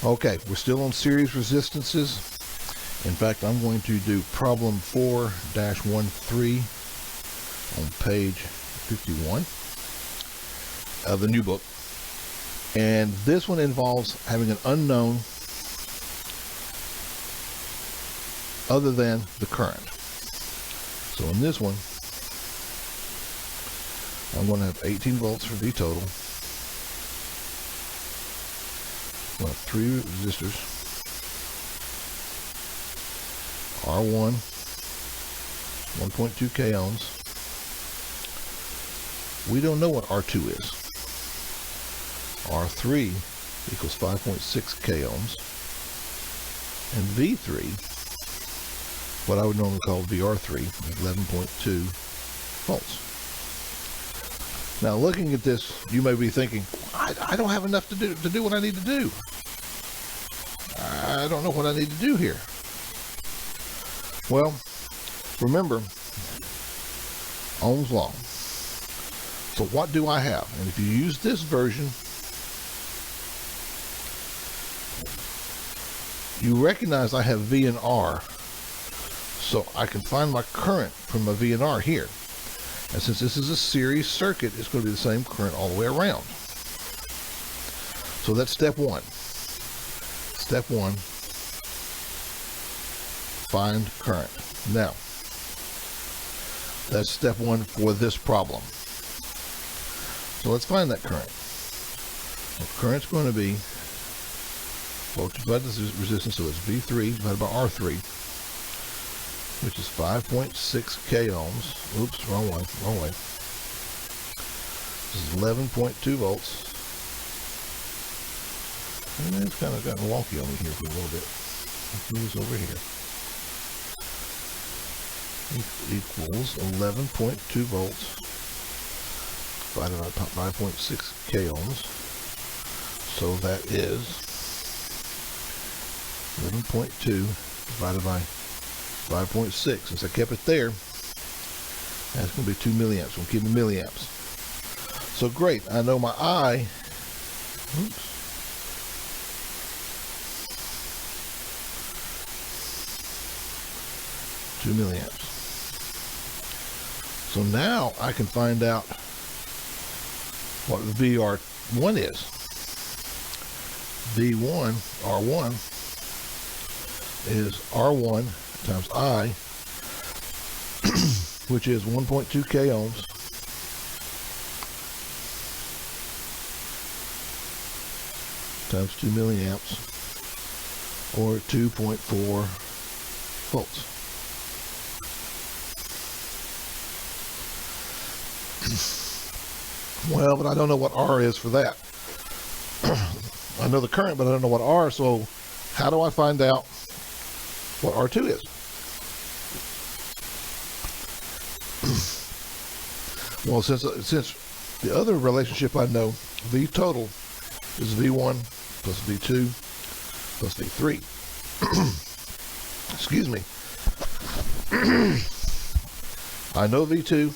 Okay, we're still on series resistances. In fact, I'm going to do problem 4-13 on page 51 of the new book. And this one involves having an unknown other than the current. So in this one, I'm going to have 18 volts for V total. I'm going to have 3 resistors. R1, 1.2 k ohms. We don't know what R2 is. R3 equals 5.6 k ohms. And V3, what I would normally call VR3, is 11.2 volts. Now, looking at this, you may be thinking, I don't have enough to do what I need to do. I don't know what I need to do here. Well, remember Ohm's law. So what do I have? And if you use this version, you recognize I have V and R. So I can find my current from my V and R here. And since this is a series circuit, it's going to be the same current all the way around. So that's step one. Step one, find current. Now, that's step one for this problem. So let's find that current. Well, current's going to be voltage divided by resistance, so it's V3 divided by R3, which is 5.6 k ohms. Oops, wrong way. This is 11.2 volts. And it's kind of gotten wonky on me here for a little bit. Let's move this over here. Equals 11.2 volts divided by 5.6 k ohms. So that is 11.2 divided by 5.6. Since I kept it there, that's going to be 2 milliamps. We'll keep the milliamps. So great. I know my I. Oops. Two milliamps. So now I can find out what VR1 is. V1, R1 is R1 times I, which is 1.2 k ohms, times 2 milliamps, or 2.4 volts. Well, but I don't know what R is for that. I know the current, but I don't know what R, so how do I find out what R2 is? Well, since the other relationship I know, V total is V1 plus V2 plus V3. Excuse me. I know V2,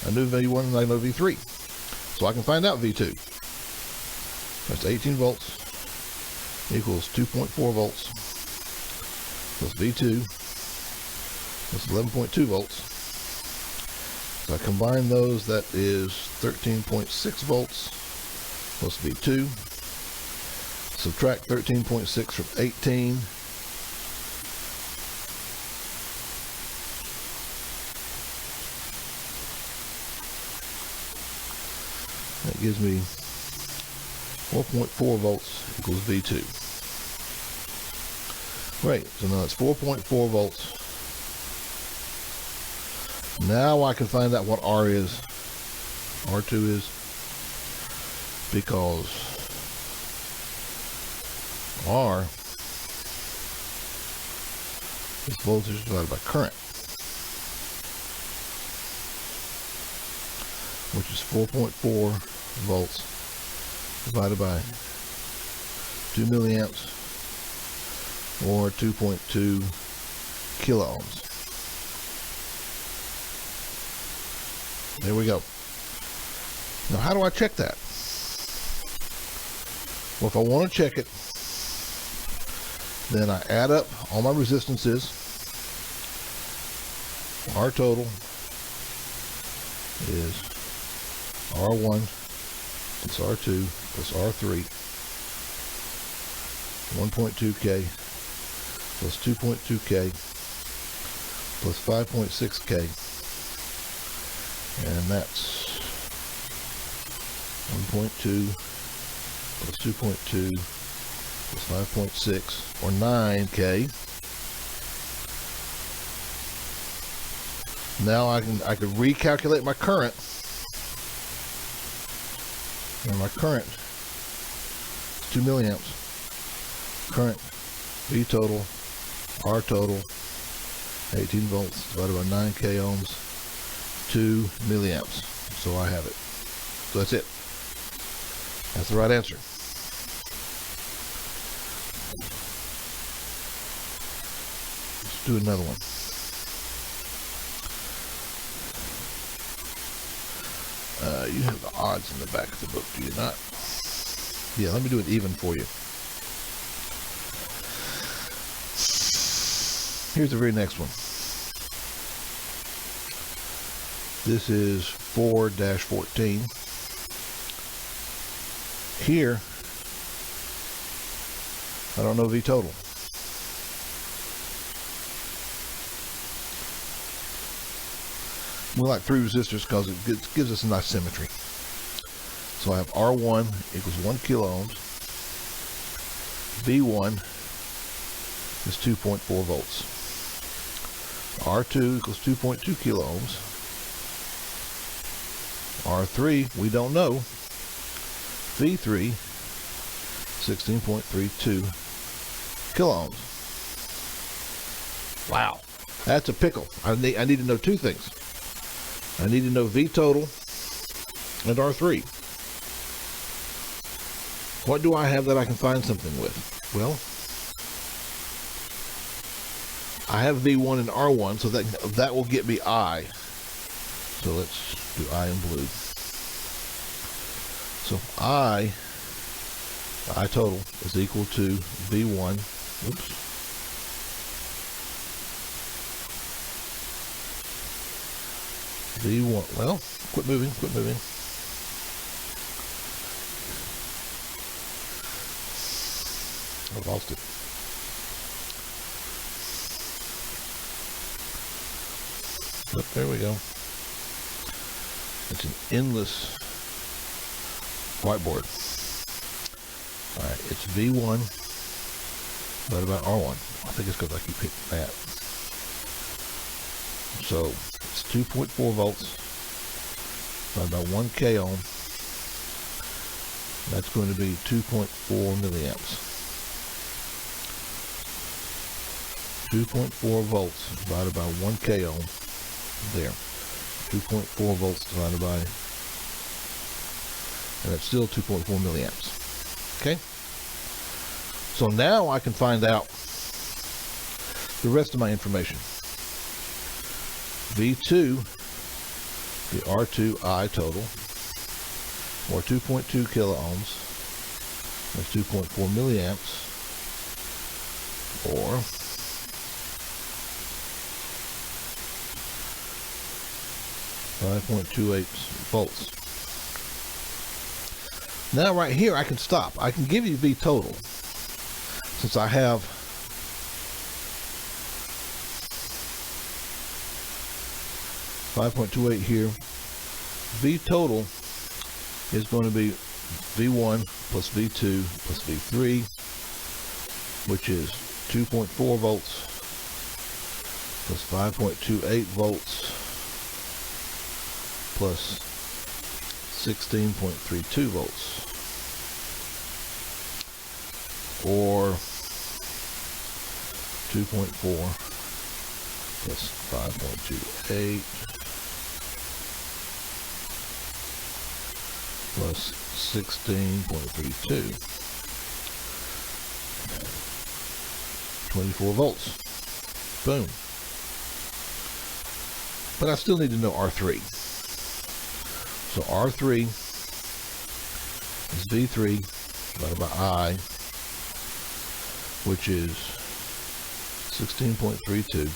I know V1, and I know V3. So I can find out V2. That's 18 volts equals 2.4 volts plus V2 plus 11.2 volts. So I combine those, that is 13.6 volts plus V2. Subtract 13.6 from 18. That gives me 4.4 volts equals V2. Great, so now it's 4.4 volts. Now I can find out what R is, R2 is, because R is voltage divided by current, which is 4.4 volts divided by 2 milliamps, or 2.2 kilo ohms. There we go. Now, how do I check that? Well, if I want to check it, Then I add up all my resistances. R total is R1 plus R2 plus R3, 1.2K plus 2.2K plus 5.6K, and that's 1.2 plus 2.2 plus 5.6, or 9K. Now I can recalculate my current, and my current is 2 milliamps. Current V total, R total, 18 volts divided by 9K ohms, 2 milliamps. So I have it. So that's it. That's the right answer. Let's do another one. You have the odds in the back of the book, do you not? Yeah, let me do it even for you. Here's the very next one. This is 4-14. Here, I don't know V total. We like 3 resistors because it gives us a nice symmetry. So I have R1 equals 1 kilo ohms. V1 is 2.4 volts. R2 equals 2.2 kilo ohms. R3, we don't know. V3, 16.32 kilo ohms. Wow, that's a pickle. I need to know 2 things. I need to know V total and R3. What do I have that I can find something with? Well, I have V1 and R1, so that will get me I. So let's do I in blue. So I total is equal to V1. Oops. V1, well, quit moving. I lost it. But there we go. It's an endless whiteboard. Alright, it's V1 divided by R1. I think it's because I keep hitting that. So it's 2.4 volts divided by 1K ohm. That's going to be 2.4 milliamps. 2.4 volts divided by 1K ohm. There. 2.4 volts divided by, and it's still 2.4 milliamps. Okay? So now I can find out the rest of my information. V2, the R2I total, or 2.2 kilo ohms, that's 2.4 milliamps, or 5.28 volts. Now right here I can stop. I can give you V total since I have .28 here. V total is going to be V1 plus V2 plus V3, which is 2.4 volts plus 5.28 volts plus 16.32 volts, or 2.4 plus 5.28 plus 16.32, 24 volts. Boom. But I still need to know R3. So R3 is V3 divided by I which is 16.32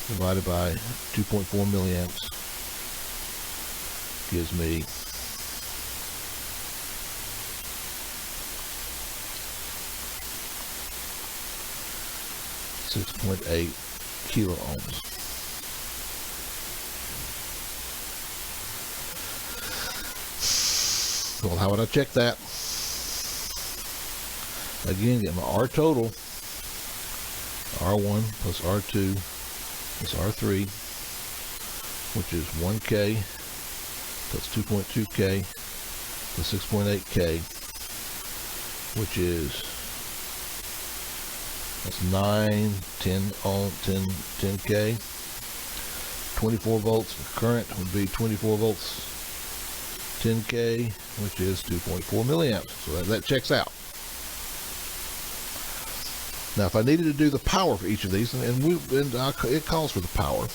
divided by 2.4 milliamps gives me 6.8 kilo ohms. Well, how would I check that? Again, get my R total, R1 plus R2 plus R3, which is 1K plus 2.2K plus 6.8K, which is, that's 9, 10 ohm, 10K. 24 volts current would be 24 volts, 10K, which is 2.4 milliamps. So that checks out. Now, if I needed to do the power for each of these, and it calls for the power.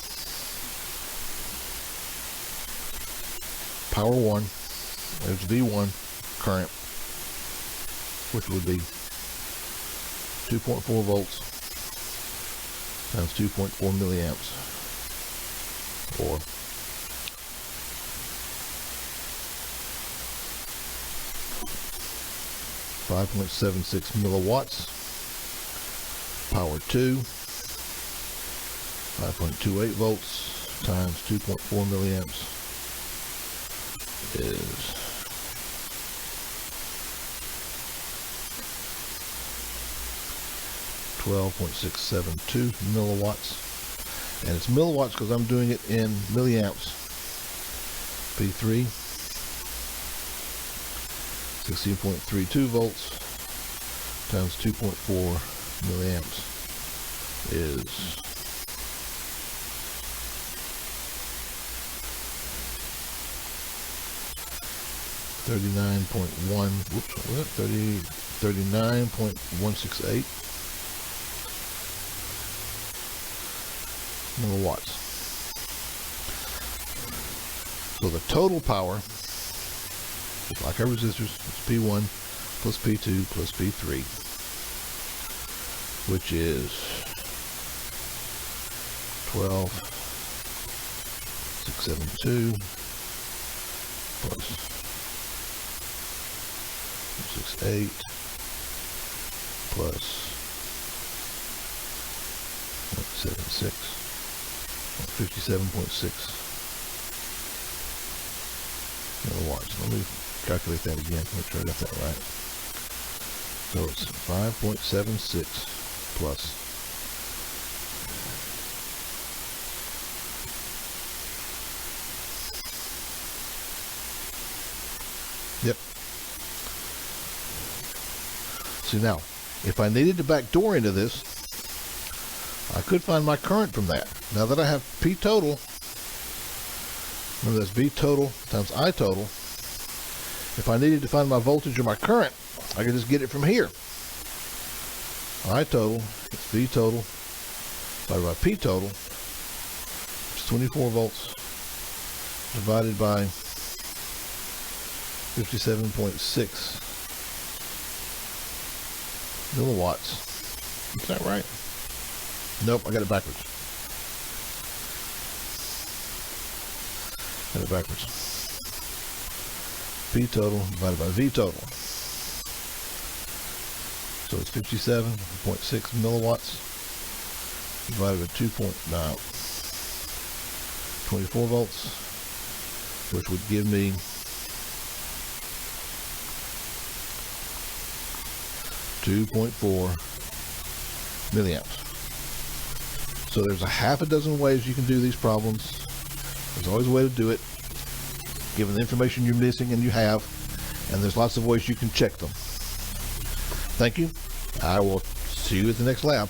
Power 1, there's V1 current, which would be 2.4 volts times 2.4 milliamps, or 5.76 milliwatts. Power 2, 5.28 volts times 2.4 milliamps is 12.672 milliwatts, and it's milliwatts because I'm doing it in milliamps. P3, 16.32 volts times 2.4 milliamps is 39.168 milliwatts. So the total power, just like our resistors, is P1 plus P2 plus P3, which is 12.672 plus 68 plus 0.76, 57.6 milliwatts. Let me calculate that again, make sure I got that right. So it's 5.76 plus yep. See, now if I needed to backdoor into this, I could find my current from that. Now that I have P total, remember that's V total times I total. If I needed to find my voltage or my current, I could just get it from here. I total is V total divided by P total. It's 24 volts divided by 57.6 milliwatts. Is that right? Nope, I got it backwards. Got it backwards. P total divided by V total. So it's 57.6 milliwatts divided by 24 volts, which would give me 2.4 milliamps. So there's a half a dozen ways you can do these problems. There's always a way to do it, given the information you're missing and you have, and there's lots of ways you can check them. Thank you. I will see you at the next lab.